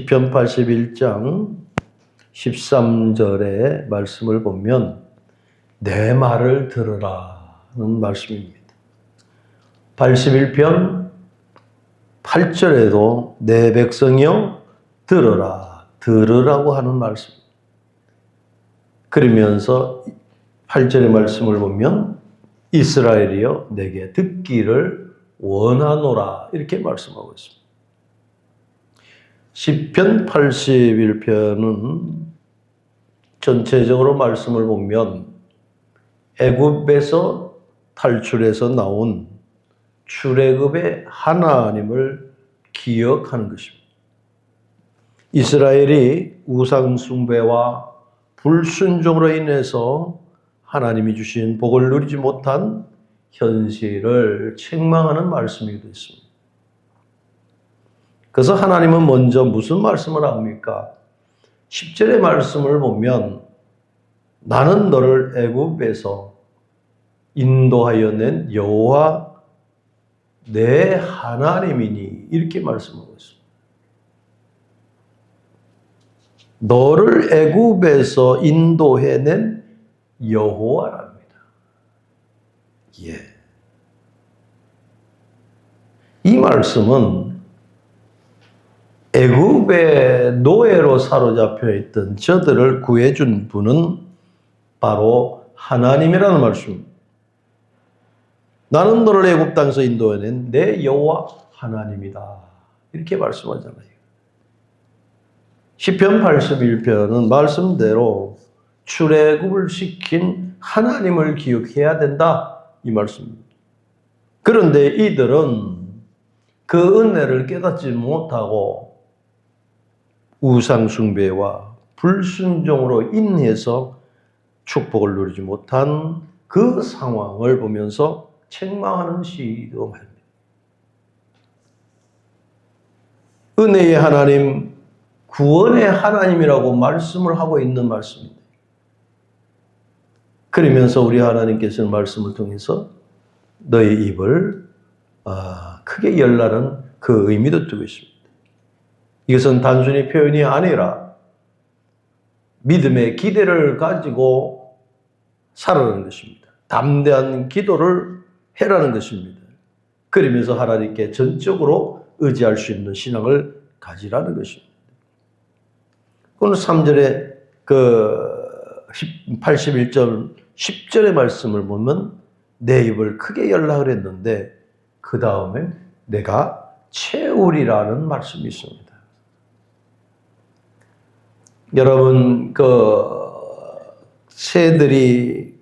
시편 81장 13절의 말씀을 보면 내 말을 들으라는 말씀입니다. 81편 8절에도 내 백성이여 들으라, 들으라고 하는 말씀. 그러면서 8절의 말씀을 보면 이스라엘이여 내게 듣기를 원하노라 이렇게 말씀하고 있습니다. 시편 81편은 전체적으로 말씀을 보면 애굽에서 탈출해서 나온 출애굽의 하나님을 기억하는 것입니다. 이스라엘이 우상 숭배와 불순종으로 인해서 하나님이 주신 복을 누리지 못한 현실을 책망하는 말씀이기도 했습니다. 그래서 하나님은 먼저 무슨 말씀을 합니까? 10절의 말씀을 보면 나는 너를 애굽에서 인도하여 낸 여호와 내 하나님이니 이렇게 말씀하고 있습니다. 너를 애굽에서 인도해낸 여호와랍니다. 예. 이 말씀은 애굽의 노예로 사로잡혀 있던 저들을 구해준 분은 바로 하나님이라는 말씀입니다. 나는 너를 애굽 땅에서 인도해낸 내 여호와 하나님이다. 이렇게 말씀하잖아요. 시편 81편은 말씀대로 출애굽을 시킨 하나님을 기억해야 된다. 이 말씀입니다. 그런데 이들은 그 은혜를 깨닫지 못하고 우상 숭배와 불순종으로 인해서 축복을 누리지 못한 그 상황을 보면서 책망하는 시도 합니다. 은혜의 하나님, 구원의 하나님이라고 말씀을 하고 있는 말씀입니다. 그러면서 우리 하나님께서는 말씀을 통해서 너의 입을 크게 열라는 그 의미도 두고 있습니다. 이것은 단순히 표현이 아니라 믿음의 기대를 가지고 살아가는 것입니다. 담대한 기도를 해라는 것입니다. 그러면서 하나님께 전적으로 의지할 수 있는 신앙을 가지라는 것입니다. 오늘 3절에 81절 10절의 말씀을 보면 내 입을 크게 열라 그랬는데 그 다음에 내가 채우리라는 말씀이 있습니다. 여러분, 새들이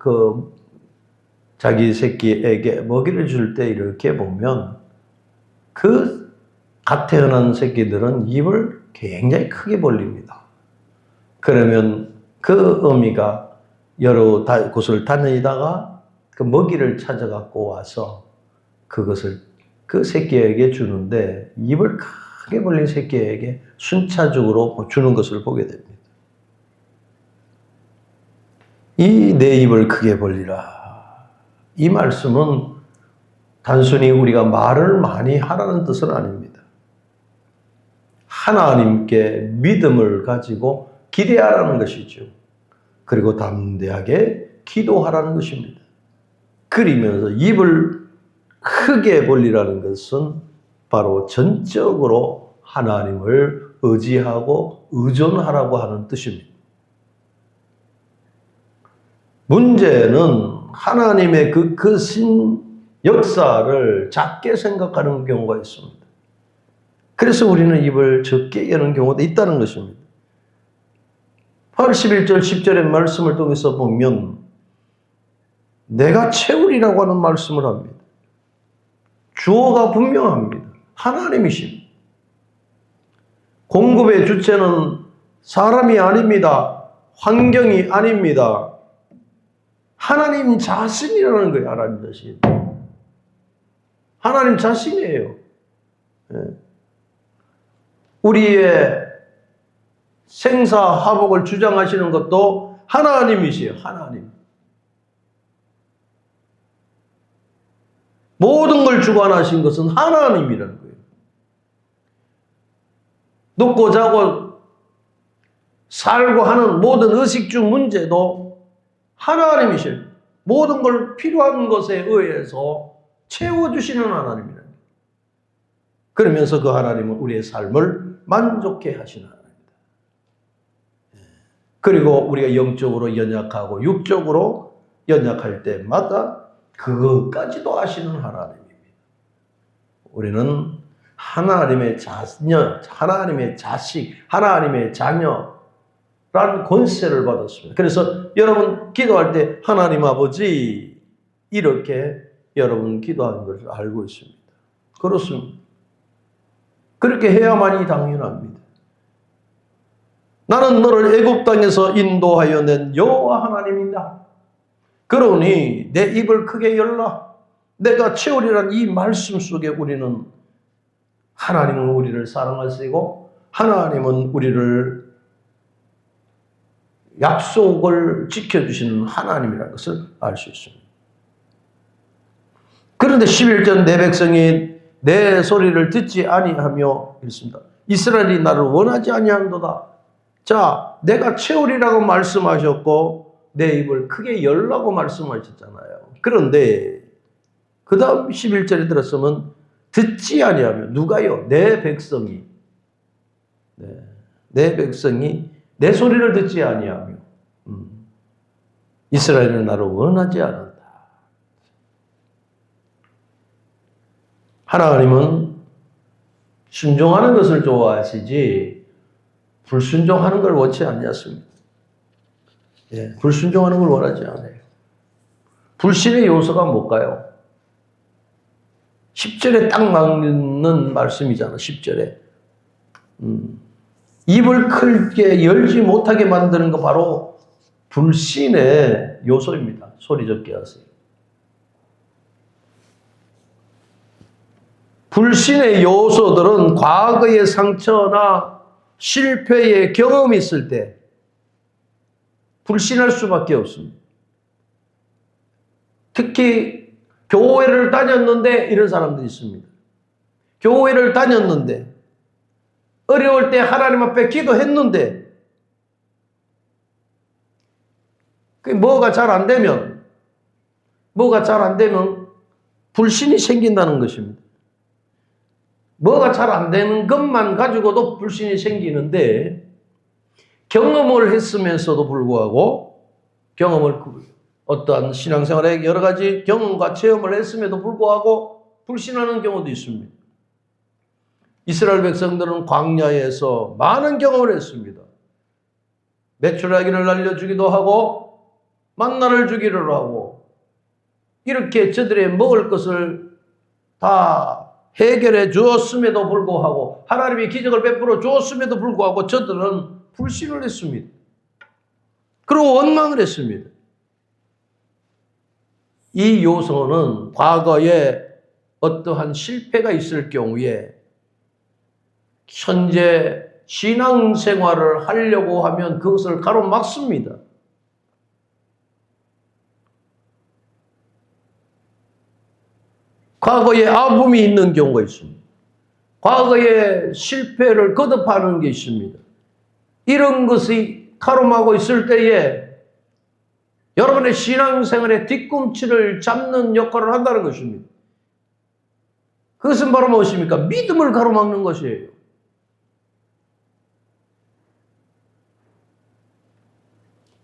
자기 새끼에게 먹이를 줄 때 이렇게 보면 갓 태어난 새끼들은 입을 굉장히 크게 벌립니다. 그러면 그 어미가 여러 곳을 다니다가 그 먹이를 찾아갖고 와서 그것을 그 새끼에게 주는데 입을 크게 벌린 새끼에게 순차적으로 주는 것을 보게 됩니다. 이 내 입을 크게 벌리라. 이 말씀은 단순히 우리가 말을 많이 하라는 뜻은 아닙니다. 하나님께 믿음을 가지고 기대하라는 것이죠. 그리고 담대하게 기도하라는 것입니다. 그러면서 입을 크게 벌리라는 것은 바로 전적으로 하나님을 의지하고 의존하라고 하는 뜻입니다. 문제는 하나님의 그 크신 역사를 작게 생각하는 경우가 있습니다. 그래서 우리는 입을 적게 여는 경우도 있다는 것입니다. 81절 10절의 말씀을 통해서 보면 내가 채우리라고 하는 말씀을 합니다. 주어가 분명합니다. 하나님이십니다. 공급의 주체는 사람이 아닙니다. 환경이 아닙니다. 하나님 자신이라는 거예요. 하나님 자신. 하나님 자신이에요. 우리의 생사화복을 주장하시는 것도 하나님이시에요. 하나님. 모든 걸 주관하신 것은 하나님이라는 거예요. 눕고 자고 살고 하는 모든 의식주 문제도 하나님이실 모든 걸 필요한 것에 의해서 채워주시는 하나님이라는 거예요. 그러면서 그 하나님은 우리의 삶을 만족해 하시는 하나님입니다. 그리고 우리가 영적으로 연약하고 육적으로 연약할 때마다 그것까지도 아시는 하나님입니다. 우리는 하나님의 자녀, 하나님의 자식, 하나님의 자녀라는 권세를 받았습니다. 그래서 여러분 기도할 때 하나님 아버지 이렇게 여러분 기도하는 것을 알고 있습니다. 그렇습니다. 그렇게 해야만이 당연합니다. 나는 너를 애굽 땅에서 인도하여 낸 여호와 하나님이다. 그러니 내 입을 크게 열라. 내가 채우리란 이 말씀 속에 우리는 하나님은 우리를 사랑하시고 하나님은 우리를 약속을 지켜주시는 하나님이라는 것을 알 수 있습니다. 그런데 11절 내 백성이 내 소리를 듣지 아니하며 있습니다. 이스라엘이 나를 원하지 아니한도다. 자, 내가 채우리라고 말씀하셨고 내 입을 크게 열라고 말씀하셨잖아요. 그런데 그 다음 11절에 들었으면 듣지 아니하며 누가요? 내 백성이 내 백성이 내 소리를 듣지 아니하며 이스라엘은 나를 원하지 않는다. 하나님은 순종하는 것을 좋아하시지 불순종하는 걸 원치 않습니다. 불순종하는 걸 원하지 않아요. 불신의 요소가 뭘까요? 10절에 딱 맞는 말씀이잖아. 10절에 입을 크게 열지 못하게 만드는 거 바로 불신의 요소입니다. 소리 적게 하세요. 불신의 요소들은 과거의 상처나 실패의 경험이 있을 때 불신할 수밖에 없습니다. 특히 교회를 다녔는데 이런 사람들이 있습니다. 교회를 다녔는데 어려울 때 하나님 앞에 기도했는데 뭐가 잘 안 되면 불신이 생긴다는 것입니다. 뭐가 잘 안 되는 것만 가지고도 불신이 생기는데 경험을 했으면서도 불구하고 어떠한 신앙생활에 여러 가지 경험과 체험을 했음에도 불구하고 불신하는 경우도 있습니다. 이스라엘 백성들은 광야에서 많은 경험을 했습니다. 메추라기를 날려주기도 하고 만나를 주기를 하고 이렇게 저들의 먹을 것을 다 해결해 주었음에도 불구하고 하나님이 기적을 베풀어 주었음에도 불구하고 저들은 불신을 했습니다. 그리고 원망을 했습니다. 이 요소는 과거에 어떠한 실패가 있을 경우에 현재 신앙생활을 하려고 하면 그것을 가로막습니다. 과거에 아픔이 있는 경우가 있습니다. 과거에 실패를 거듭하는 게 있습니다. 이런 것이 가로막고 있을 때에 여러분의 신앙생활의 뒤꿈치를 잡는 역할을 한다는 것입니다. 그것은 바로 무엇입니까? 믿음을 가로막는 것이에요.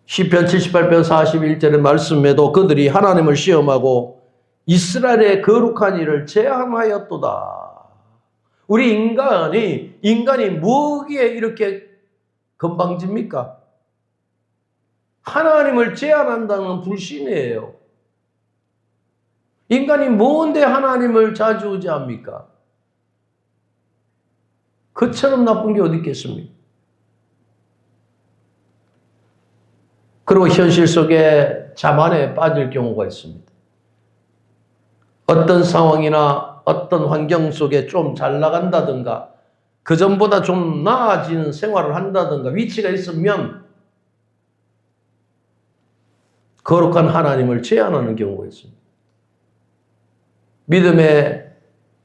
시편 78편 41절의 말씀에도 그들이 하나님을 시험하고 이스라엘의 거룩한 일을 제한하였도다. 우리 인간이 뭐기에 이렇게 건방집니까? 하나님을 제한한다는 불신이에요. 인간이 뭔데 하나님을 좌지우지합니까? 그처럼 나쁜 게 어디 있겠습니까? 그리고 현실 속에 자만에 빠질 경우가 있습니다. 어떤 상황이나 어떤 환경 속에 좀 잘 나간다든가 그전보다 좀 나아지는 생활을 한다든가 위치가 있으면 거룩한 하나님을 제한하는 경우가 있습니다. 믿음의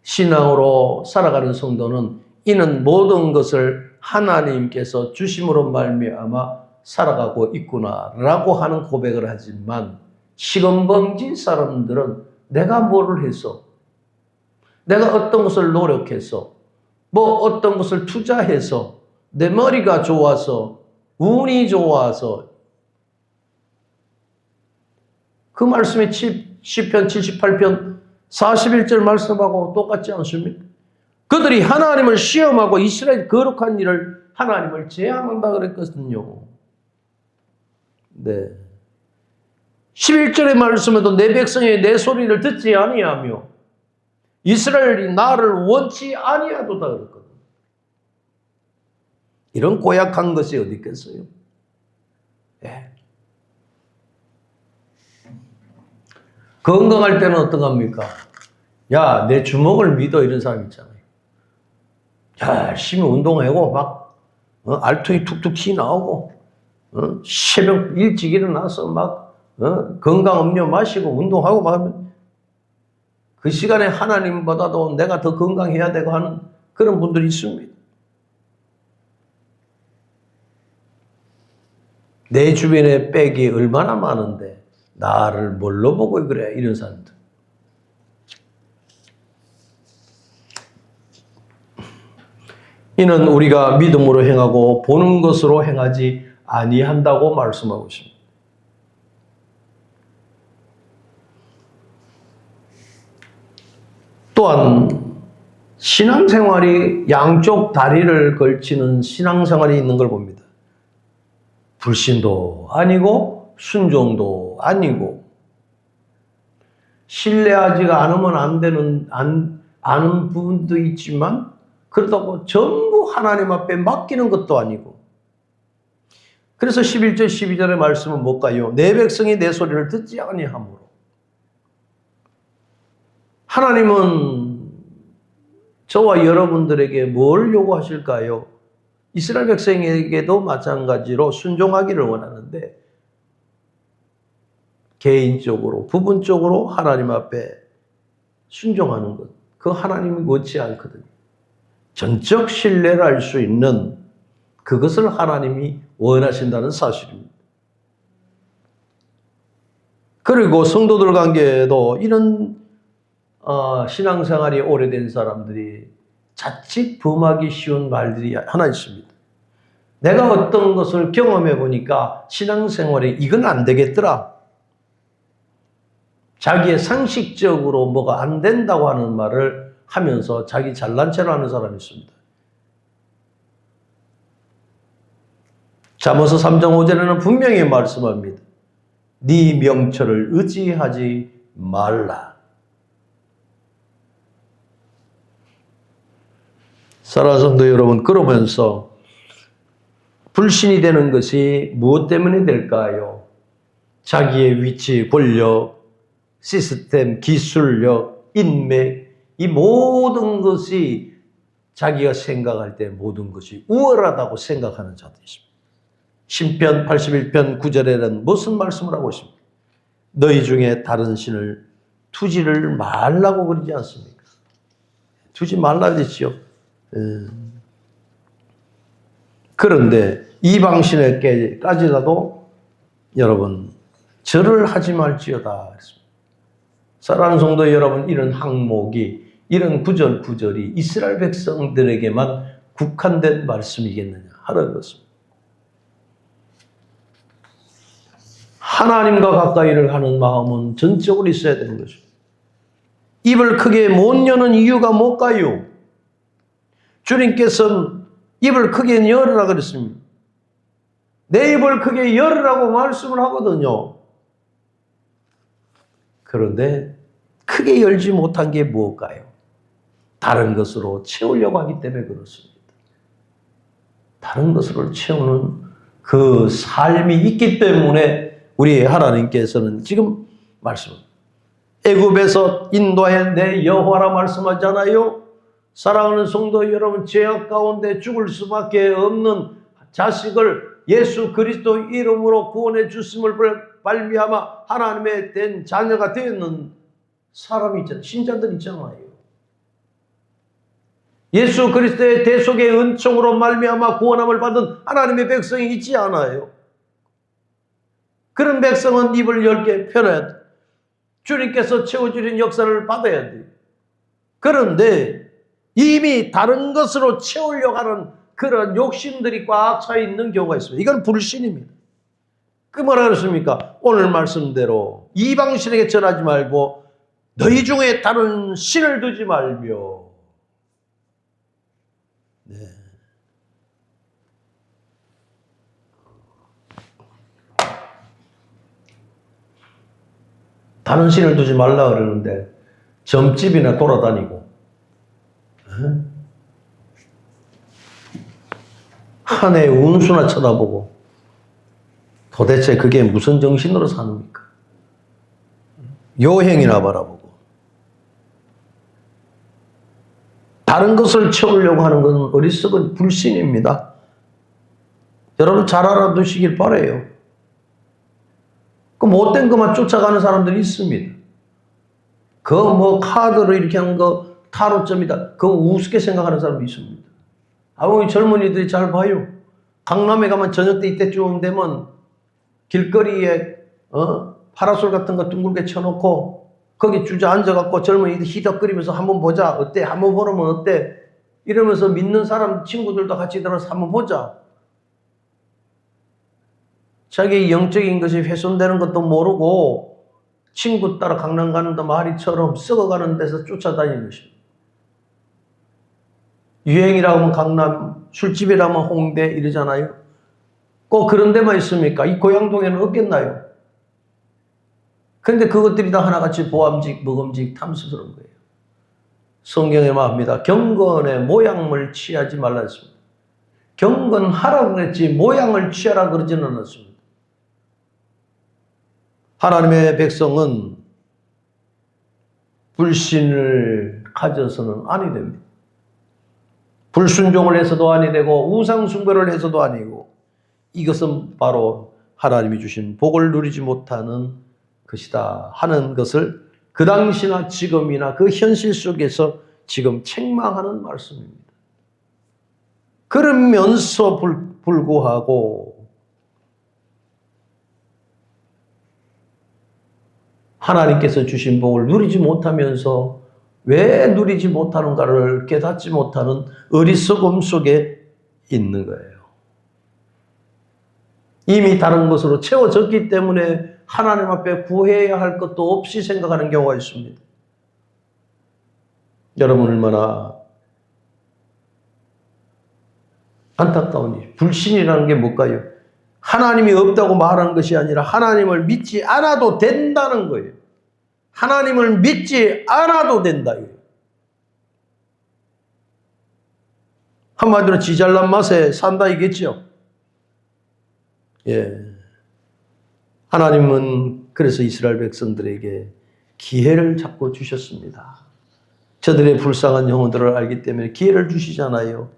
신앙으로 살아가는 성도는 이는 모든 것을 하나님께서 주심으로 말미암아 살아가고 있구나라고 하는 고백을 하지만 시건방진 사람들은 내가 뭐를 해서, 내가 어떤 것을 노력해서, 뭐 어떤 것을 투자해서, 내 머리가 좋아서, 운이 좋아서, 그 말씀이 시편 78편 41절 말씀하고 똑같지 않습니까? 그들이 하나님을 시험하고 이스라엘 거룩한 일을 하나님을 제한한다 그랬거든요. 네. 11절의 말씀에도 내 백성이 내 소리를 듣지 아니하며 이스라엘이 나를 원치 아니하도다 그랬거든요. 이런 고약한 것이 어디 있겠어요? 네. 건강할 때는 어떡합니까? 야, 내 주먹을 믿어 이런 사람 있잖아요. 열심히 운동하고 막 알통이 툭툭 튀어나오고 새벽 일찍 일어나서 막 건강 음료 마시고 운동하고 막 하면 그 시간에 하나님보다도 내가 더 건강해야 되고 하는 그런 분들이 있습니다. 내 주변에 빽이 얼마나 많은데 나를 뭘로 보고 그래 이런 사람들. 이는 우리가 믿음으로 행하고 보는 것으로 행하지 아니한다고 말씀하고 있습니다. 또한 신앙생활이 양쪽 다리를 걸치는 신앙생활이 있는 걸 봅니다. 불신도 아니고 순종도 아니고 신뢰하지가 않으면 안 되는 아는 부분도 있지만 그렇다고 전부 하나님 앞에 맡기는 것도 아니고. 그래서 11절 12절의 말씀은 뭘까요? 내 백성이 내 소리를 듣지 아니하므로. 하나님은 저와 여러분들에게 뭘 요구하실까요? 이스라엘 백성에게도 마찬가지로 순종하기를 원하는데 개인적으로, 부분적으로 하나님 앞에 순종하는 것, 그 하나님이 원치 않거든요. 전적 신뢰를 할 수 있는 그것을 하나님이 원하신다는 사실입니다. 그리고 성도들 관계에도 이런 신앙생활이 오래된 사람들이 자칫 범하기 쉬운 말들이 하나 있습니다. 내가 어떤 것을 경험해 보니까 신앙생활에 이건 안 되겠더라. 자기의 상식적으로 뭐가 안 된다고 하는 말을 하면서 자기 잘난 체를 하는 사람이 있습니다. 잠언서 3장 5절에는 분명히 말씀합니다. 네 명철을 의지하지 말라. 사랑하는 성도 여러분, 그러면서 불신이 되는 것이 무엇 때문에 될까요? 자기의 위치, 권력, 시스템, 기술력, 인맥, 이 모든 것이 자기가 생각할 때 모든 것이 우월하다고 생각하는 자들이 있습니다. 시편 81편 9절에는 무슨 말씀을 하고 있습니까? 너희 중에 다른 신을 두지를 말라고 그러지 않습니까? 두지 말라 그랬지요. 그런데 이방신에게까지라도 여러분 절을 하지 말지어다 그랬습니다. 사랑하는 성도 여러분, 이런 항목이, 이런 구절이 이스라엘 백성들에게만 국한된 말씀이겠느냐 하는 것입니다. 하나님과 가까이를 하는 마음은 전적으로 있어야 되는 것입니다. 입을 크게 못 여는 이유가 뭘까요? 주님께서는 입을 크게 열으라 그랬습니다. 내 입을 크게 열으라고 말씀을 하거든요. 그런데 크게 열지 못한 게 무엇일까요? 다른 것으로 채우려고 하기 때문에 그렇습니다. 다른 것으로 채우는 그 삶이 있기 때문에 우리 하나님께서는 지금 애굽에서 인도해 내 여호와라 말씀하잖아요. 사랑하는 성도 여러분, 죄악 가운데 죽을 수밖에 없는 자식을 예수 그리스도 이름으로 구원해 주심을 발미하마 하나님의 된 자녀가 되었는 사람이 있잖아요. 신자들 있잖아요. 예수 그리스도의 대속의 은총으로 말미암아 구원함을 받은 하나님의 백성이 있지 않아요. 그런 백성은 입을 열게 펴놔야 돼. 주님께서 채워주는 역사를 받아야 돼. 그런데 이미 다른 것으로 채우려고 하는 그런 욕심들이 꽉 차 있는 경우가 있습니다. 이건 불신입니다. 그 뭐라 그랬습니까? 오늘 말씀대로 이방신에게 절하지 말고 너희 중에 다른 신을 두지 말며. 네. 다른 신을 두지 말라 그러는데 점집이나 돌아다니고 한 해 운수나 쳐다보고 도대체 그게 무슨 정신으로 사는입니까? 요행이나 바라보고 다른 것을 채우려고 하는 건 어리석은 불신입니다. 여러분 잘 알아두시길 바라요. 그 못된 것만 쫓아가는 사람들이 있습니다. 그 뭐 카드로 이렇게 하는 거 타로점이다. 그거 우습게 생각하는 사람도 있습니다. 아우 젊은이들이 잘 봐요. 강남에 가면 저녁 때 이때쯤 되면 길거리에 파라솔 같은 거 둥글게 쳐놓고 거기 주저앉아갖고 젊은이들 희덕거리면서 한번 보자. 어때? 한번 보면 어때? 이러면서 믿는 사람 친구들도 같이 들어서 한번 보자. 자기 영적인 것이 훼손되는 것도 모르고 친구 따라 강남 가는데 마리처럼 썩어가는 데서 쫓아다니는 것입니다. 유행이라고 하면 강남, 술집이라면 홍대 이러잖아요. 꼭 그런 데만 있습니까? 이 고양동에는 없겠나요? 그런데 그것들이 다 하나같이 보암직, 먹음직, 탐스러운 거예요. 성경에 말합니다. 경건의 모양을 취하지 말라 했습니다. 경건하라고 그랬지 모양을 취하라 그러지는 않았습니다. 하나님의 백성은 불신을 가져서는 아니 됩니다. 불순종을 해서도 아니 되고 우상숭배를 해서도 아니고 이것은 바로 하나님이 주신 복을 누리지 못하는 것이다 하는 것을 그 당시나 지금이나 그 현실 속에서 지금 책망하는 말씀입니다. 그러면서 불구하고 하나님께서 주신 복을 누리지 못하면서 왜 누리지 못하는가를 깨닫지 못하는 어리석음 속에 있는 거예요. 이미 다른 것으로 채워졌기 때문에 하나님 앞에 구해야 할 것도 없이 생각하는 경우가 있습니다. 여러분 얼마나 안타까운 일. 불신이라는 게 뭘까요? 하나님이 없다고 말하는 것이 아니라 하나님을 믿지 않아도 된다는 거예요. 하나님을 믿지 않아도 된다. 한마디로 지 잘난 맛에 산다 이겠죠. 예. 하나님은 그래서 이스라엘 백성들에게 기회를 자꾸 주셨습니다. 저들의 불쌍한 영혼들을 알기 때문에 기회를 주시잖아요.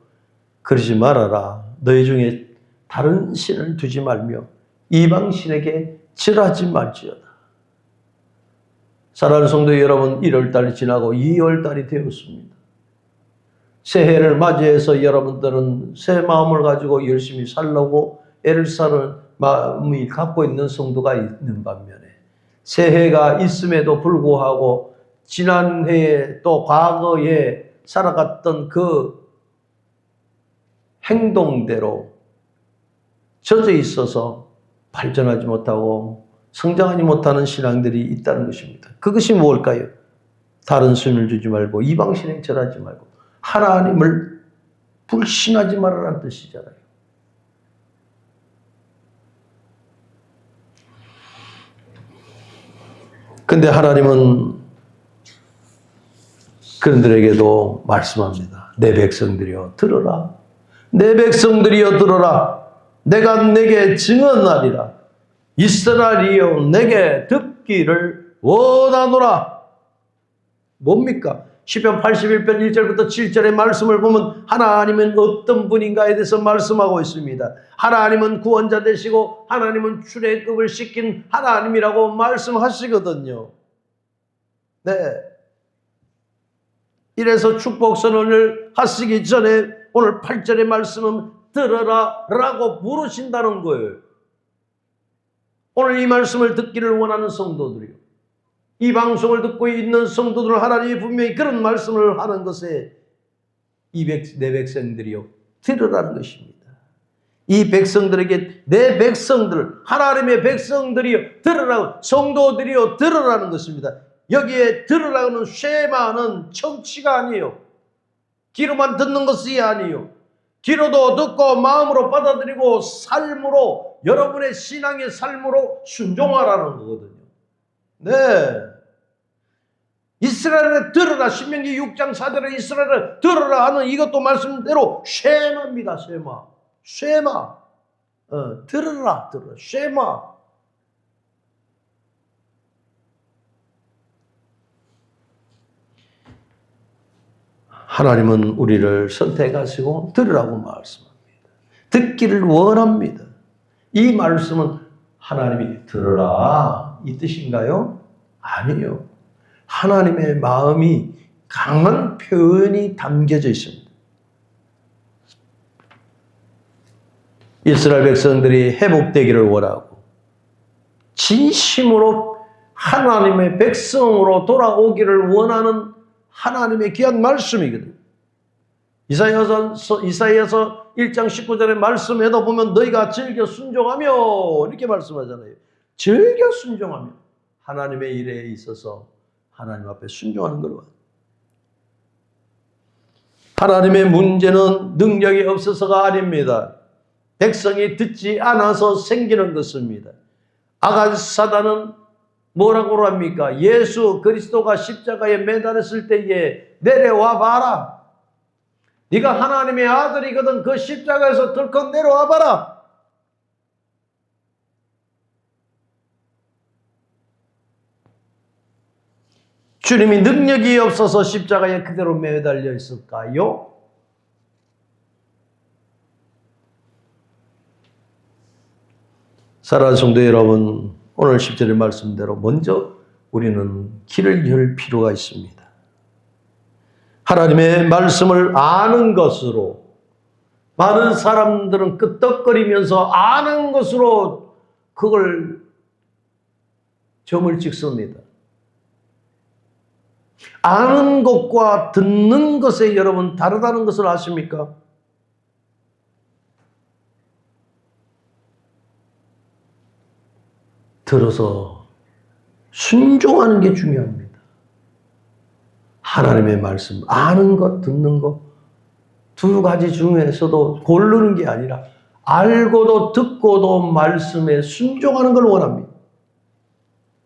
그러지 말아라. 너희 중에 다른 신을 두지 말며 이방신에게 절하지 말지어다. 사랑하는 성도 여러분, 1월달이 지나고 2월달이 되었습니다. 새해를 맞이해서 여러분들은 새 마음을 가지고 열심히 살려고 애를 쓰는 마음이 갖고 있는 성도가 있는 반면에 새해가 있음에도 불구하고 지난해에 또 과거에 살아갔던 그 행동대로 젖어 있어서 발전하지 못하고 성장하지 못하는 신앙들이 있다는 것입니다. 그것이 무엇일까요? 다른 신을 주지 말고 이방신에 절하지 말고 하나님을 불신하지 말라는 뜻이잖아요. 근데 하나님은 그들에게도 말씀합니다. 내 백성들이여 들어라. 내 백성들이여 들어라. 내가 내게 증언하리라. 이스라엘이여 내게 듣기를 원하노라. 뭡니까? 시편 81편 1절부터 7절의 말씀을 보면 하나님은 어떤 분인가에 대해서 말씀하고 있습니다. 하나님은 구원자 되시고 하나님은 출애굽을 시킨 하나님이라고 말씀하시거든요. 네. 이래서 축복 선언을 하시기 전에 오늘 8절의 말씀은 들어라 라고 부르신다는 거예요. 오늘 이 말씀을 듣기를 원하는 성도들이요, 이 방송을 듣고 있는 성도들, 하나님이 분명히 그런 말씀을 하는 것에 내 백성들이요, 들으라는 것입니다. 이 백성들에게, 내 백성들, 하나님의 백성들이요, 들으라고, 성도들이요, 들으라는 것입니다. 여기에 들으라는 쉐마는 청취가 아니에요. 귀로만 듣는 것이 아니에요. 귀로도 듣고 마음으로 받아들이고 삶으로, 여러분의 신앙의 삶으로 순종하라는 거거든요. 네. 이스라엘을 들으라, 신명기 6장 4절에 이스라엘을 들으라 하는 이것도 말씀대로 쉐마입니다. 쉐마. 쉐마. 들으라, 들으라. 쉐마. 하나님은 우리를 선택하시고 들으라고 말씀합니다. 듣기를 원합니다. 이 말씀은 하나님이 들으라 이 뜻인가요? 아니요. 하나님의 마음이 강한 표현이 담겨져 있습니다. 이스라엘 백성들이 회복되기를 원하고 진심으로 하나님의 백성으로 돌아오기를 원하는 하나님의 귀한 말씀이거든요. 이사야서 1장 19절의 말씀에도 보면 너희가 즐겨 순종하며 이렇게 말씀하잖아요. 즐겨 순종하며 하나님의 일에 있어서 하나님 앞에 순종하는 걸로. 하나님의 문제는 능력이 없어서가 아닙니다. 백성이 듣지 않아서 생기는 것입니다. 아간 사단은 뭐라고 합니까? 예수 그리스도가 십자가에 매달렸을 때에 내려와 봐라. 네가 하나님의 아들이거든 그 십자가에서 덜컥 내려와 봐라. 주님이 능력이 없어서 십자가에 그대로 매달려 있을까요? 사랑하는 성도 여러분, 오늘 10절의 말씀대로 먼저 우리는 귀를 열 필요가 있습니다. 하나님의 말씀을 아는 것으로, 많은 사람들은 끄떡거리면서 아는 것으로 그걸 점을 찍습니다. 아는 것과 듣는 것에 여러분 다르다는 것을 아십니까? 들어서 순종하는 게 중요합니다. 하나님의 말씀, 아는 것, 듣는 것, 두 가지 중에서도 고르는 게 아니라 알고도 듣고도 말씀에 순종하는 걸 원합니다.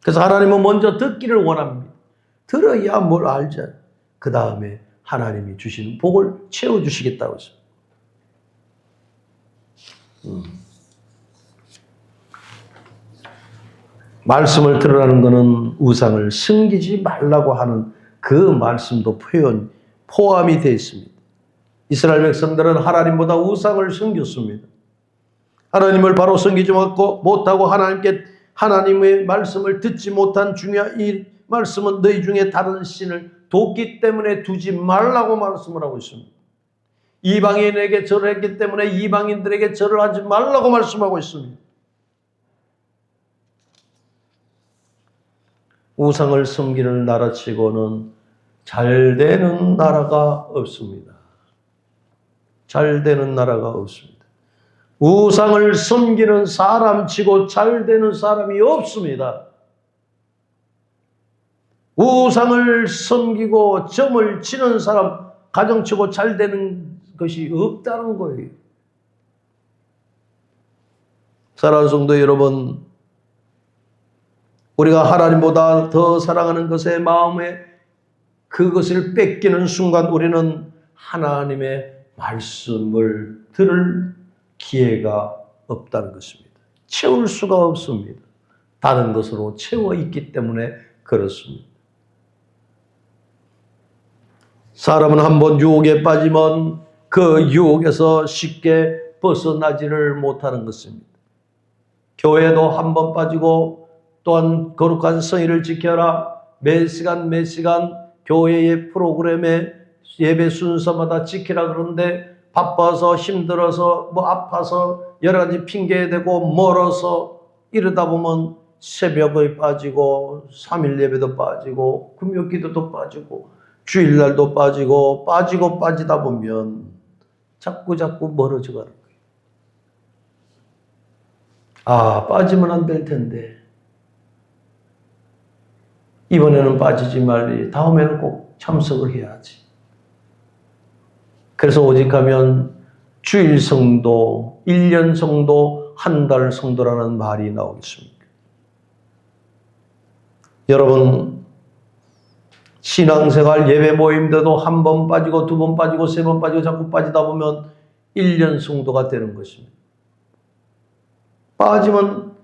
그래서 하나님은 먼저 듣기를 원합니다. 들어야 뭘 알잖아요. 그 다음에 하나님이 주시는 복을 채워주시겠다고 했습니다. 말씀을 들으라는 것은 우상을 섬기지 말라고 하는 그 말씀도 포함이 되어 있습니다. 이스라엘 백성들은 하나님보다 우상을 섬겼습니다. 하나님을 바로 섬기지 못하고 하나님의 말씀을 듣지 못한 중요한 이 말씀은 너희 중에 다른 신을 돕기 때문에 두지 말라고 말씀을 하고 있습니다. 이방인에게 절을 했기 때문에 이방인들에게 절을 하지 말라고 말씀하고 있습니다. 우상을 섬기는 나라치고는 잘 되는 나라가 없습니다. 잘 되는 나라가 없습니다. 우상을 섬기는 사람치고 잘 되는 사람이 없습니다. 우상을 섬기고 점을 치는 사람, 가정치고 잘 되는 것이 없다는 거예요. 사랑하는 성도 여러분, 우리가 하나님보다 더 사랑하는 것에 마음에 그것을 뺏기는 순간 우리는 하나님의 말씀을 들을 기회가 없다는 것입니다. 채울 수가 없습니다. 다른 것으로 채워 있기 때문에 그렇습니다. 사람은 한번 유혹에 빠지면 그 유혹에서 쉽게 벗어나지를 못하는 것입니다. 교회도 한번 빠지고 또한 거룩한 성의를 지켜라. 매 시간 교회의 프로그램에 예배 순서마다 지키라 그러는데 바빠서 힘들어서 뭐 아파서 여러 가지 핑계 대고 멀어서 이러다 보면 새벽에 빠지고 3일 예배도 빠지고 금요 기도도 빠지고 주일날도 빠지고 빠지다 보면 자꾸 멀어져 가는 거예요. 아, 빠지면 안 될 텐데. 이번에는 빠지지 말리. 다음에는 꼭 참석을 해야지. 그래서 오직 하면 주일 성도, 1년 성도, 한 달 성도라는 말이 나오겠습니다. 여러분, 신앙생활 예배 모임대도 한 번 빠지고 두 번 빠지고 세 번 빠지고 자꾸 빠지다 보면 1년 성도가 되는 것입니다. 빠지면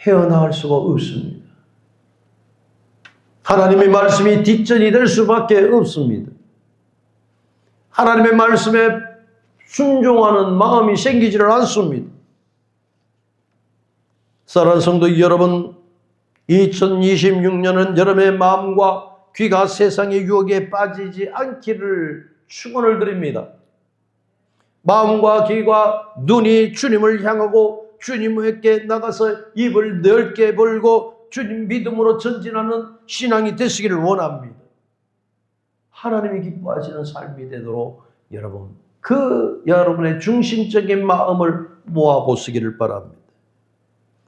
헤어나올 수가 없습니다. 하나님의 말씀이 뒷전이 될 수밖에 없습니다. 하나님의 말씀에 순종하는 마음이 생기지를 않습니다. 사랑하는 성도 여러분, 2026년은 여러분의 마음과 귀가 세상의 유혹에 빠지지 않기를 축원을 드립니다. 마음과 귀가 눈이 주님을 향하고 주님에게 나가서 입을 넓게 벌고 주님 믿음으로 전진하는 신앙이 되시기를 원합니다. 하나님이 기뻐하시는 삶이 되도록 여러분, 여러분의 중심적인 마음을 모아보시기를 바랍니다.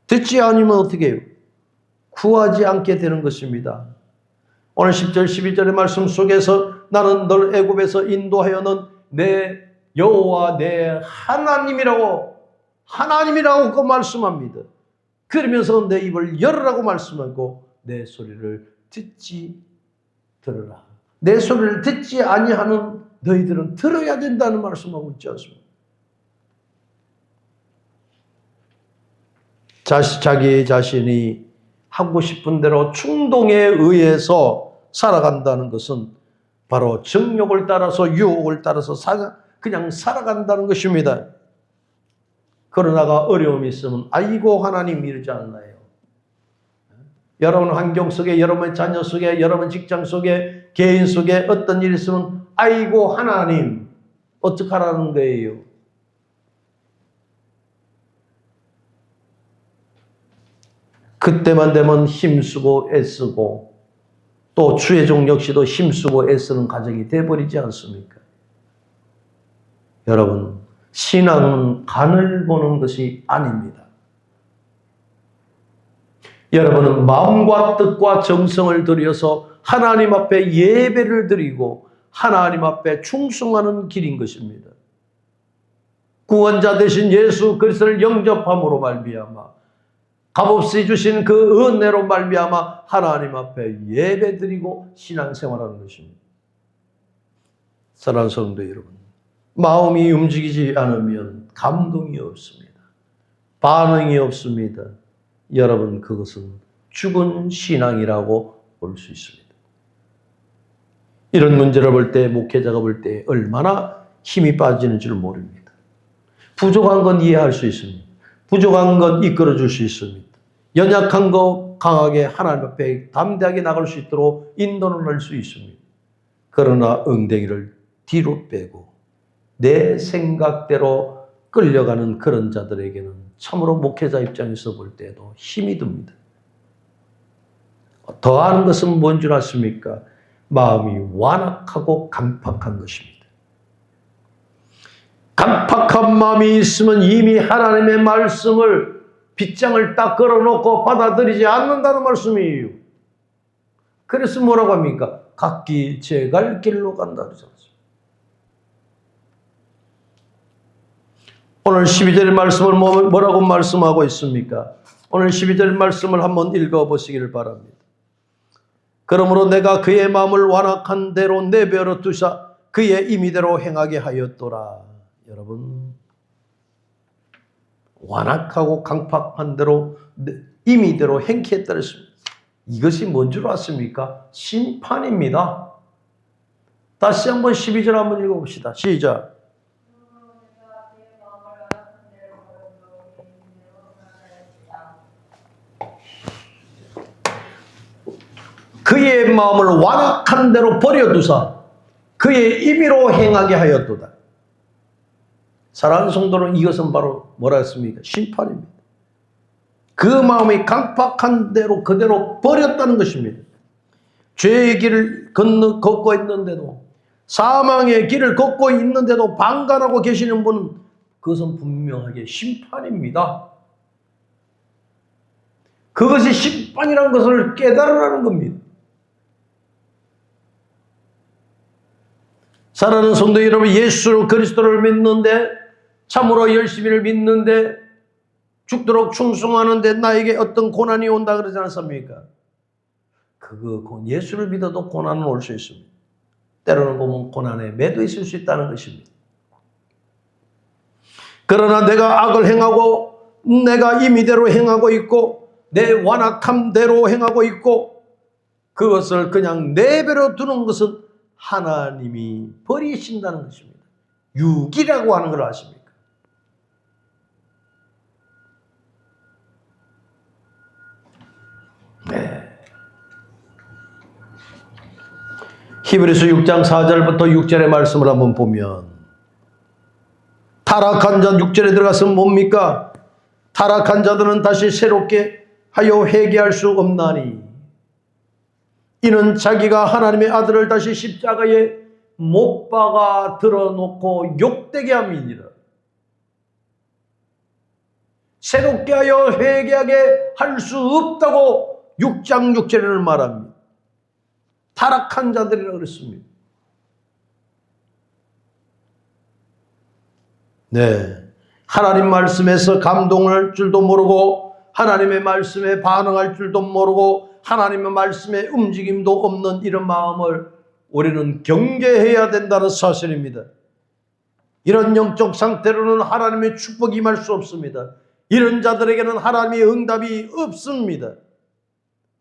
듣지 않으면 어떻게 해요? 구하지 않게 되는 것입니다. 오늘 10절 12절의 말씀 속에서 나는 널 애굽에서 인도하여는 내 여호와 내 하나님이라고 그 말씀합니다. 그러면서 내 입을 열으라고 말씀하고 내 소리를 들으라. 내 소리를 듣지 아니하는 너희들은 들어야 된다는 말씀하고 있지 않습니까? 자기 자신이 하고 싶은 대로 충동에 의해서 살아간다는 것은 바로 정욕을 따라서 유혹을 따라서 그냥 살아간다는 것입니다. 그러다가 어려움이 있으면 아이고 하나님 이러지 않나요? 여러분 환경 속에, 여러분의 자녀 속에, 여러분 직장 속에, 개인 속에 어떤 일이 있으면 아이고 하나님 어떡하라는 거예요? 그때만 되면 힘쓰고 애쓰고 또 주의 종 역시도 힘쓰고 애쓰는 가정이 돼버리지 않습니까? 여러분, 신앙은 간을 보는 것이 아닙니다. 여러분은 마음과 뜻과 정성을 들여서 하나님 앞에 예배를 드리고 하나님 앞에 충성하는 길인 것입니다. 구원자 되신 예수 그리스도를 영접함으로 말미암아 값없이 주신 그 은혜로 말미암아 하나님 앞에 예배드리고 신앙생활하는 것입니다. 사랑하는 성도 여러분, 마음이 움직이지 않으면 감동이 없습니다. 반응이 없습니다. 여러분, 그것은 죽은 신앙이라고 볼 수 있습니다. 이런 문제를 볼 때, 목회자가 볼 때 얼마나 힘이 빠지는 줄 모릅니다. 부족한 건 이해할 수 있습니다. 부족한 건 이끌어 줄 수 있습니다. 연약한 거 강하게 하나님 앞에 담대하게 나갈 수 있도록 인도를 할 수 있습니다. 그러나 엉덩이를 뒤로 빼고 내 생각대로 끌려가는 그런 자들에게는 참으로 목회자 입장에서 볼 때도 힘이 듭니다. 더하는 것은 뭔 줄 아십니까? 마음이 완악하고 강팍한 것입니다. 강팍한 마음이 있으면 이미 하나님의 말씀을 빗장을 딱 걸어놓고 받아들이지 않는다는 말씀이에요. 그래서 뭐라고 합니까? 각기 제 갈 길로 간다 그러잖아요. 오늘 12절 말씀을 뭐라고 말씀하고 있습니까? 오늘 12절 말씀을 한번 읽어보시기를 바랍니다. 그러므로 내가 그의 마음을 완악한 대로 내버려 두사 그의 임의대로 행하게 하였더라. 여러분, 완악하고 강팍한 대로 임의대로 행케했다 그랬습니다. 이것이 뭔 줄 아십니까? 심판입니다. 다시 한번 12절 한번 읽어봅시다. 시작. 그의 그의 마음을 완악한 대로 버려두사 그의 임의로 행하게 하였도다. 사랑하는 성도는 이것은 바로 뭐라 했습니까? 심판입니다. 그 마음이 강팍한 대로 그대로 버렸다는 것입니다. 죄의 길을 걷고 있는데도, 사망의 길을 걷고 있는데도 방관하고 계시는 분은 그것은 분명하게 심판입니다. 그것이 심판이라는 것을 깨달으라는 겁니다. 사랑하는 성도 여러분, 예수 그리스도를 믿는데, 참으로 열심히를 믿는데, 죽도록 충성하는데 나에게 어떤 고난이 온다 그러지 않습니까? 예수를 믿어도 고난은 올 수 있습니다. 때로는 보면 고난에 매도 있을 수 있다는 것입니다. 그러나 내가 악을 행하고 내가 임의대로 행하고 있고 내 완악함대로 행하고 있고 그것을 그냥 내버려 두는 것은 하나님이 버리신다는 것입니다. 유기라고 하는 걸 아십니까? 네. 히브리서 6장 4절부터 6절의 말씀을 한번 보면, 타락한 자 6절에 들어가서 뭡니까? 타락한 자들은 다시 새롭게 하여 회개할 수 없나니 이는 자기가 하나님의 아들을 다시 십자가에 못 박아 들어놓고 욕되게 함이니라. 새롭게 하여 회개하게 할 수 없다고 6장 6절에는 말합니다. 타락한 자들이라고 그랬습니다. 네, 하나님 말씀에서 감동할 줄도 모르고 하나님의 말씀에 반응할 줄도 모르고 하나님의 말씀에 움직임도 없는 이런 마음을 우리는 경계해야 된다는 사실입니다. 이런 영적 상태로는 하나님의 축복이 임할 수 없습니다. 이런 자들에게는 하나님의 응답이 없습니다.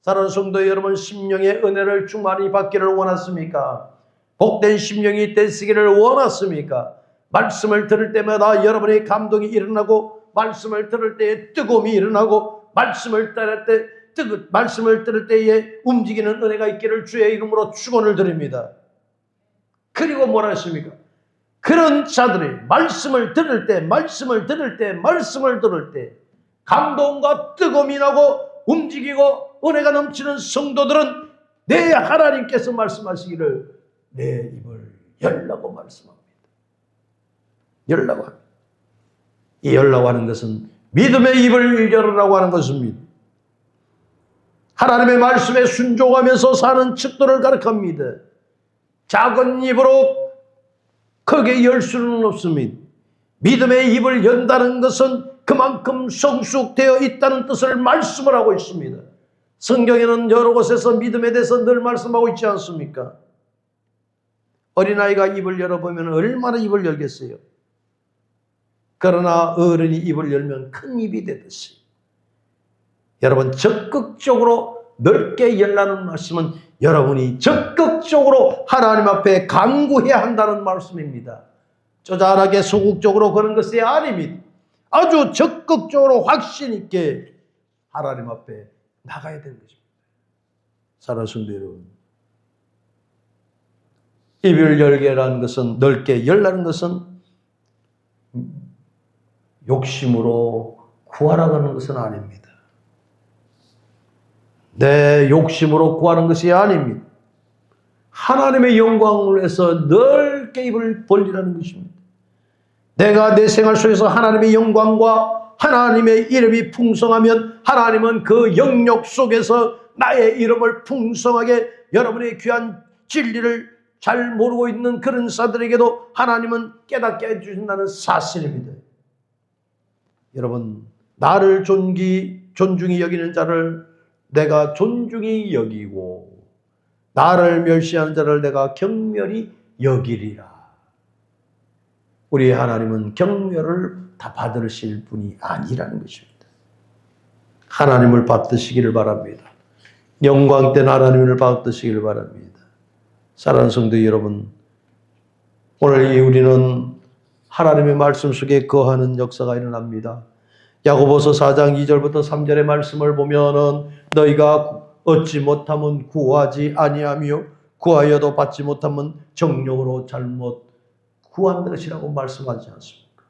사랑하는 성도 여러분, 심령의 은혜를 충만히 받기를 원하십니까? 복된 심령이 되시기를 원하십니까? 말씀을 들을 때마다 여러분의 감동이 일어나고, 말씀을 들을 때에 뜨거움이 일어나고, 말씀을 들을 때에 움직이는 은혜가 있기를 주의 이름으로 축원을 드립니다. 그리고 뭐라 하십니까? 그런 자들이 말씀을 들을 때 감동과 뜨거움이 나고 움직이고 은혜가 넘치는 성도들은 내 하나님께서 말씀하시기를 내 입을 열라고 말씀합니다. 열라고 합니다. 이 열라고 하는 것은 믿음의 입을 열으라고 하는 것입니다. 하나님의 말씀에 순종하면서 사는 척도를 가르칩니다. 작은 입으로 크게 열 수는 없습니다. 믿음의 입을 연다는 것은 그만큼 성숙되어 있다는 뜻을 말씀을 하고 있습니다. 성경에는 여러 곳에서 믿음에 대해서 늘 말씀하고 있지 않습니까? 어린아이가 입을 열어보면 얼마나 입을 열겠어요? 그러나 어른이 입을 열면 큰 입이 되듯이 여러분, 적극적으로 넓게 열라는 말씀은 여러분이 적극적으로 하나님 앞에 간구해야 한다는 말씀입니다. 쪼잔하게 소극적으로 그런 것이 아닙니다. 아주 적극적으로 확신 있게 하나님 앞에 나가야 되는 것입니다. 사랑하는 성도 여러분, 입을 열게라는 것은, 넓게 열라는 것은 욕심으로 구하라고 하는 것은 아닙니다. 내 욕심으로 구하는 것이 아닙니다. 하나님의 영광을 위해서 넓게 입을 벌리라는 것입니다. 내가 내 생활 속에서 하나님의 영광과 하나님의 이름이 풍성하면 하나님은 그 영역 속에서 나의 이름을 풍성하게, 여러분의 귀한 진리를 잘 모르고 있는 그런 사들에게도 하나님은 깨닫게 해주신다는 사실입니다. 여러분, 나를 존중히 여기는 자를 내가 존중히 여기고 나를 멸시하는 자를 내가 경멸히 여기리라. 우리 하나님은 경멸을 다 받으실 분이 아니라는 것입니다. 하나님을 받으시기를 바랍니다. 영광된 하나님을 받으시기를 바랍니다. 사랑하는 성도 여러분, 오늘 우리는 하나님의 말씀 속에 거하는 역사가 일어납니다. 야고보서 4장 2절부터 3절의 말씀을 보면은 너희가 얻지 못하면 구하지 아니하며 구하여도 받지 못하면 정욕으로 잘못 구한 것이라고 말씀하지 않습니까?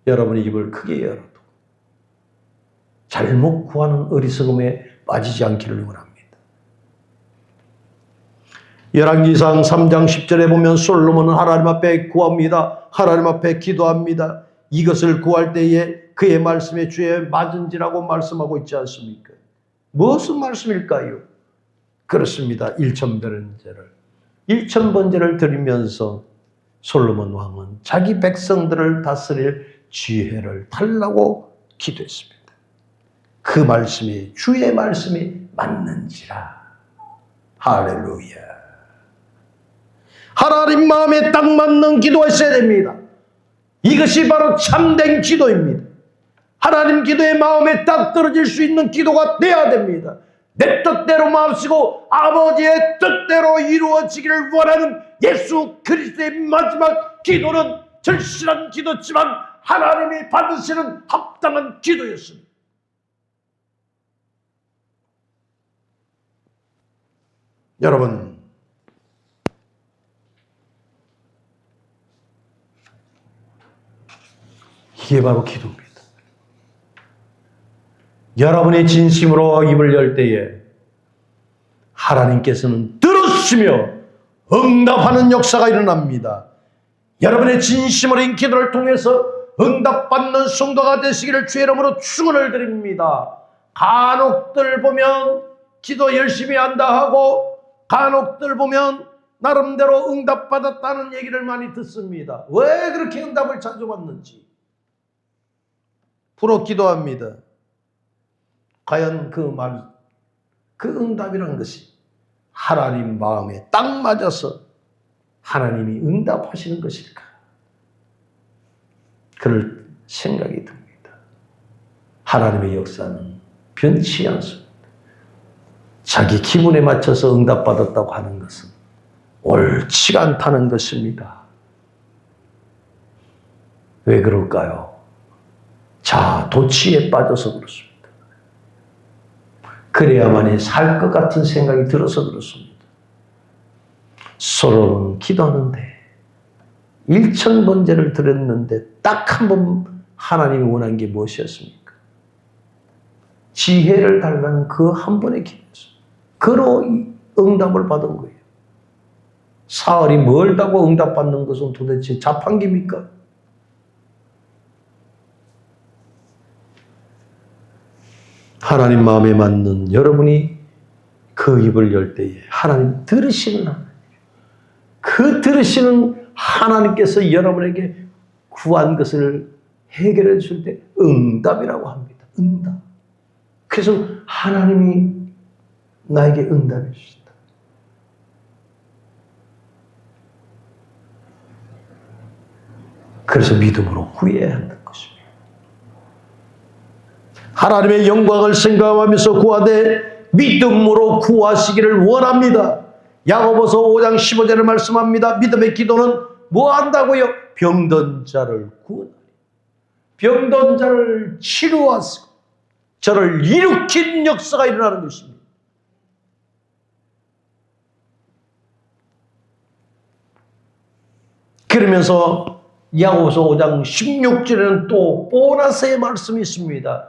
여러분의 입을 크게 열어도 잘못 구하는 어리석음에 빠지지 않기를 원합니다. 열왕기상 3장 10절에 보면 솔로몬은 하나님 앞에 구합니다. 하나님 앞에 기도합니다. 이것을 구할 때에 그의 말씀에 주에 맞은지라고 말씀하고 있지 않습니까? 무슨 말씀일까요? 그렇습니다. 1000번제를 드리면서 솔로몬 왕은 자기 백성들을 다스릴 지혜를 달라고 기도했습니다. 그 말씀이 주의 말씀이 맞는지라. 할렐루야. 하나님 마음에 딱 맞는 기도가 있어야 됩니다. 이것이 바로 참된 기도입니다. 하나님 기도의 마음에 딱 떨어질 수 있는 기도가 돼야 됩니다. 내 뜻대로 마음쓰고 아버지의 뜻대로 이루어지기를 원하는 예수 그리스도의 마지막 기도는 절실한 기도지만 하나님이 받으시는 합당한 기도였습니다. 여러분, 이게 바로 기도입니다. 여러분이 진심으로 입을 열 때에 하나님께서는 들으시며 응답하는 역사가 일어납니다. 여러분의 진심 어린 기도를 통해서 응답받는 성도가 되시기를 주의 이름으로 축원을 드립니다. 간혹들 보면 기도 열심히 한다 하고 간혹들 보면 나름대로 응답받았다는 얘기를 많이 듣습니다. 왜 그렇게 응답을 자주 받는지 부러 기도합니다. 과연 그 응답이란 것이 하나님 마음에 딱 맞아서 하나님이 응답하시는 것일까? 그럴 생각이 듭니다. 하나님의 역사는 변치 않습니다. 자기 기분에 맞춰서 응답받았다고 하는 것은 옳지가 않다는 것입니다. 왜 그럴까요? 도취에 빠져서 그렇습니다. 그래야만이 살 것 같은 생각이 들어서 그렇습니다. 솔로몬은 기도하는데 1000번제를 드렸는데 딱 한 번 하나님이 원한 게 무엇이었습니까? 지혜를 달라는 그 한 번의 기도였습니다. 그로 응답을 받은 거예요. 사흘이 멀다고 응답받는 것은 도대체 자판기입니까? 하나님 마음에 맞는 여러분이 그 입을 열 때에 하나님 들으시는 하나님, 그 들으시는 하나님께서 여러분에게 구한 것을 해결해 줄 때 응답이라고 합니다. 응답. 그래서 하나님이 나에게 응답해 주신다. 그래서 믿음으로 구해야 한다는 것입니다. 하나님의 영광을 생각하면서 구하되 믿음으로 구하시기를 원합니다. 야고보서 5장 15절을 말씀합니다. 믿음의 기도는 뭐 한다고요? 병든 자를 구원하리. 병든 자를 치료하시고 저를 일으킨 역사가 일어나는 것입니다. 그러면서 야고보서 5장 16절에는 또 보너스의 말씀이 있습니다.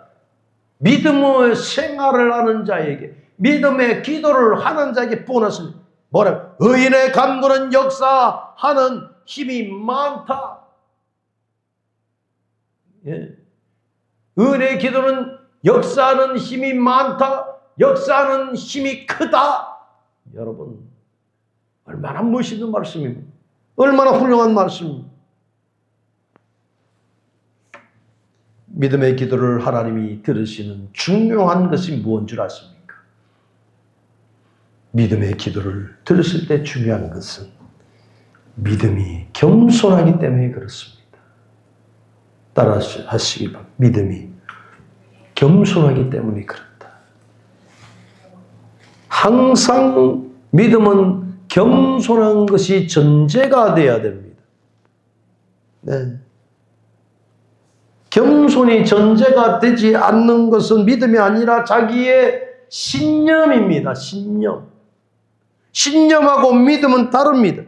믿음의 생활을 하는 자에게, 믿음의 기도를 하는 자에게 보너스는 뭐라? 의인의 간구는 역사하는 힘이 많다. 예. 의인의 기도는 역사하는 힘이 많다. 역사하는 힘이 크다. 여러분, 얼마나 멋있는 말씀입니다. 얼마나 훌륭한 말씀입니다. 믿음의 기도를 하나님이 들으시는 중요한 것이 무엇인 줄 아십니까? 믿음의 기도를 들으실 때 중요한 것은 믿음이 겸손하기 때문에 그렇습니다. 따라 하시기 바랍니다. 믿음이 겸손하기 때문에 그렇다. 항상 믿음은 겸손한 것이 전제가 되어야 됩니다. 네. 겸손이 전제가 되지 않는 것은 믿음이 아니라 자기의 신념입니다. 신념. 신념하고 믿음은 다릅니다.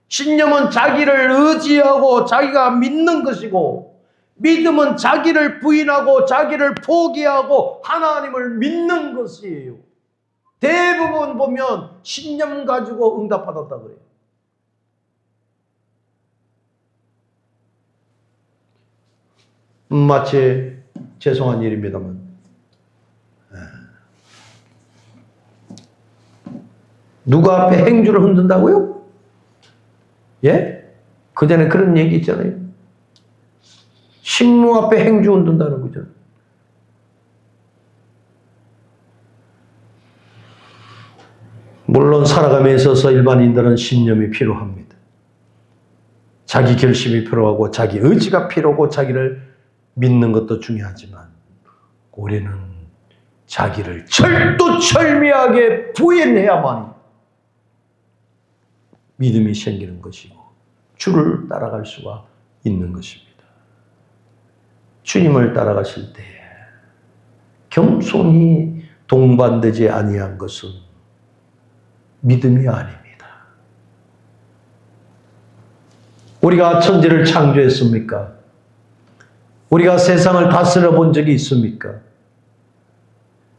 신념은 자기를 의지하고 자기가 믿는 것이고, 믿음은 자기를 부인하고 자기를 포기하고 하나님을 믿는 것이에요. 대부분 보면 신념 가지고 응답받았다 그래요. 마치 죄송한 일입니다만, 누가 앞에 행주를 흔든다고요? 예? 그 전에 그런 얘기 있잖아요. 식무 앞에 행주 흔든다는 거죠. 물론 살아감에 있어서 일반인들은 신념이 필요합니다. 자기 결심이 필요하고 자기 의지가 필요하고 자기를 믿는 것도 중요하지만, 우리는 자기를 철두철미하게 부인해야만 믿음이 생기는 것이고 주를 따라갈 수가 있는 것입니다. 주님을 따라가실 때 겸손히 동반되지 아니한 것은 믿음이 아닙니다. 우리가 천지를 창조했습니까? 우리가 세상을 다스려 본 적이 있습니까?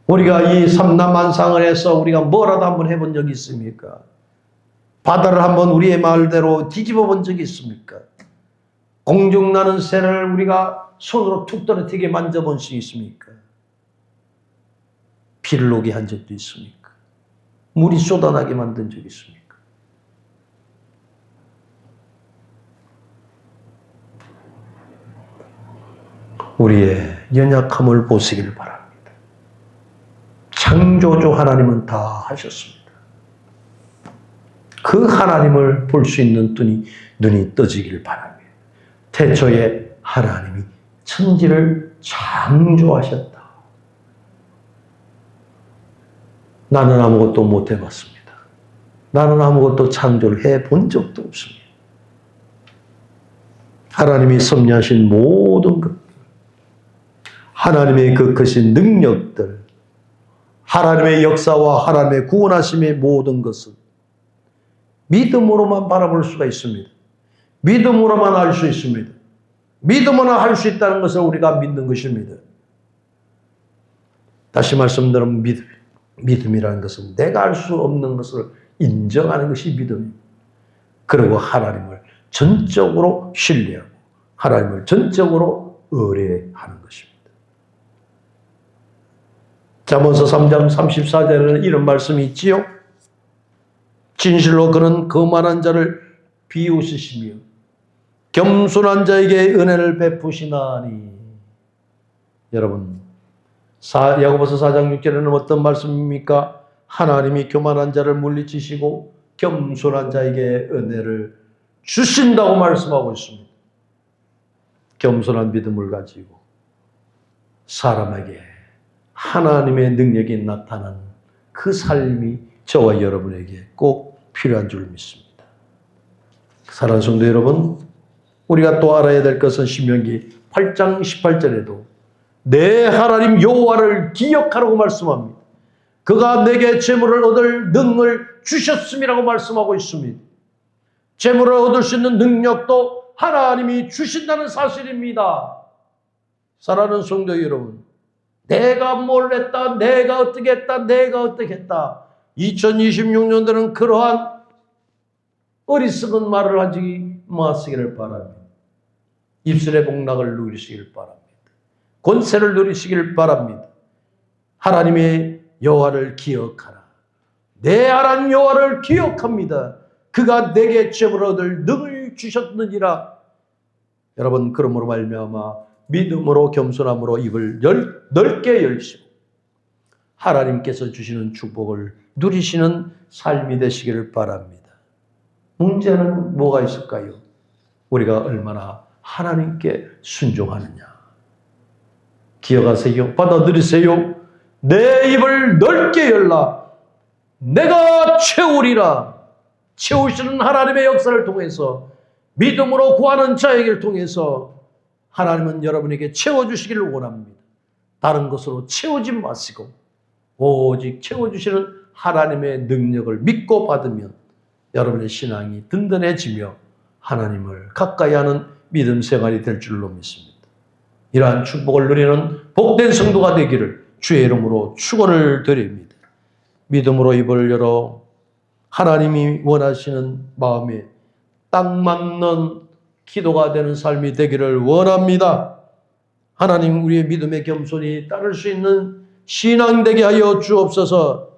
우리가 이 삼라만상을 해서 우리가 뭐라도 한번 해본 적이 있습니까? 바다를 한번 우리의 말대로 뒤집어 본 적이 있습니까? 공중 나는 새를 우리가 손으로 툭 떨어뜨리게 만져본 적이 있습니까? 피를 녹게 한 적도 있습니까? 물이 쏟아나게 만든 적이 있습니까? 우리의 연약함을 보시길 바랍니다. 창조주 하나님은 다 하셨습니다. 그 하나님을 볼 수 있는 눈이 떠지길 바랍니다. 태초에 하나님이 천지를 창조하셨다. 나는 아무것도 못 해봤습니다. 나는 아무것도 창조를 해본 적도 없습니다. 하나님이 섭리하신 모든 것, 하나님의 그 크신 능력들, 하나님의 역사와 하나님의 구원하심의 모든 것은 믿음으로만 바라볼 수가 있습니다. 믿음으로만 알 수 있습니다. 믿음으로만 할 수 있다는 것을 우리가 믿는 것입니다. 다시 말씀드리면 믿음이라는 것은 내가 알 수 없는 것을 인정하는 것이 믿음입니다. 그리고 하나님을 전적으로 신뢰하고 하나님을 전적으로 의뢰하는 것입니다. 잠언서 3장 34절에는 이런 말씀이 있지요. 진실로 그는 거만한 자를 비웃으시며 겸손한 자에게 은혜를 베푸시나니. 여러분, 야고보서 4장 6절에는 어떤 말씀입니까? 하나님이 교만한 자를 물리치시고 겸손한 자에게 은혜를 주신다고 말씀하고 있습니다. 겸손한 믿음을 가지고 사람에게 하나님의 능력이 나타난 그 삶이 저와 여러분에게 꼭 필요한 줄 믿습니다. 사랑하는 성도 여러분, 우리가 또 알아야 될 것은 신명기 8장 18절에도 내 하나님 여호와를 기억하라고 말씀합니다. 그가 내게 재물을 얻을 능을 주셨음이라고 말씀하고 있습니다. 재물을 얻을 수 있는 능력도 하나님이 주신다는 사실입니다. 사랑하는 성도 여러분, 내가 뭘 했다, 내가 어떻게 했다, 내가 어떻게 했다, 2026년도는 그러한 어리석은 말을 하지 마시기를 바랍니다. 입술의 복락을 누리시길 바랍니다. 권세를 누리시길 바랍니다. 하나님의 여호와를 기억하라. 내 하나님 여호와를 기억합니다. 그가 내게 재물을 얻을 능을 주셨느니라. 여러분, 그러므로 말미암아 믿음으로 겸손함으로 입을 넓게 열시고 하나님께서 주시는 축복을 누리시는 삶이 되시기를 바랍니다. 문제는 뭐가 있을까요? 우리가 얼마나 하나님께 순종하느냐. 기억하세요. 받아들이세요. 내 입을 넓게 열라. 내가 채우리라. 채우시는 하나님의 역사를 통해서, 믿음으로 구하는 자에게를 통해서 하나님은 여러분에게 채워주시기를 원합니다. 다른 것으로 채우지 마시고 오직 채워주시는 하나님의 능력을 믿고 받으면 여러분의 신앙이 든든해지며 하나님을 가까이 하는 믿음 생활이 될 줄로 믿습니다. 이러한 축복을 누리는 복된 성도가 되기를 주의 이름으로 축원을 드립니다. 믿음으로 입을 열어 하나님이 원하시는 마음에 딱 맞는 기도가 되는 삶이 되기를 원합니다. 하나님, 우리의 믿음의 겸손이 따를 수 있는 신앙 되게 하여 주옵소서.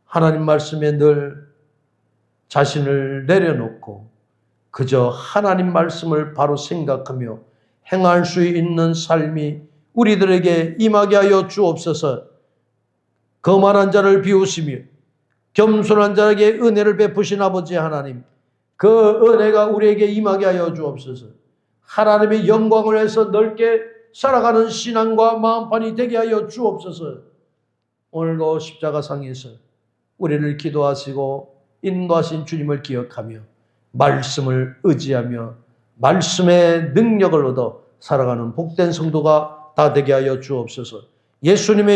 하나님 말씀에 늘 자신을 내려놓고 그저 하나님 말씀을 바로 생각하며 행할 수 있는 삶이 우리들에게 임하게 하여 주옵소서. 거만한 자를 비우시며 겸손한 자에게 은혜를 베푸신 아버지 하나님, 그 은혜가 우리에게 임하게 하여 주옵소서. 하나님의 영광을 위해서 넓게 살아가는 신앙과 마음판이 되게 하여 주옵소서. 오늘도 십자가상에서 우리를 기도하시고 인도하신 주님을 기억하며 말씀을 의지하며 말씀의 능력을 얻어 살아가는 복된 성도가 다 되게 하여 주옵소서. 예수님의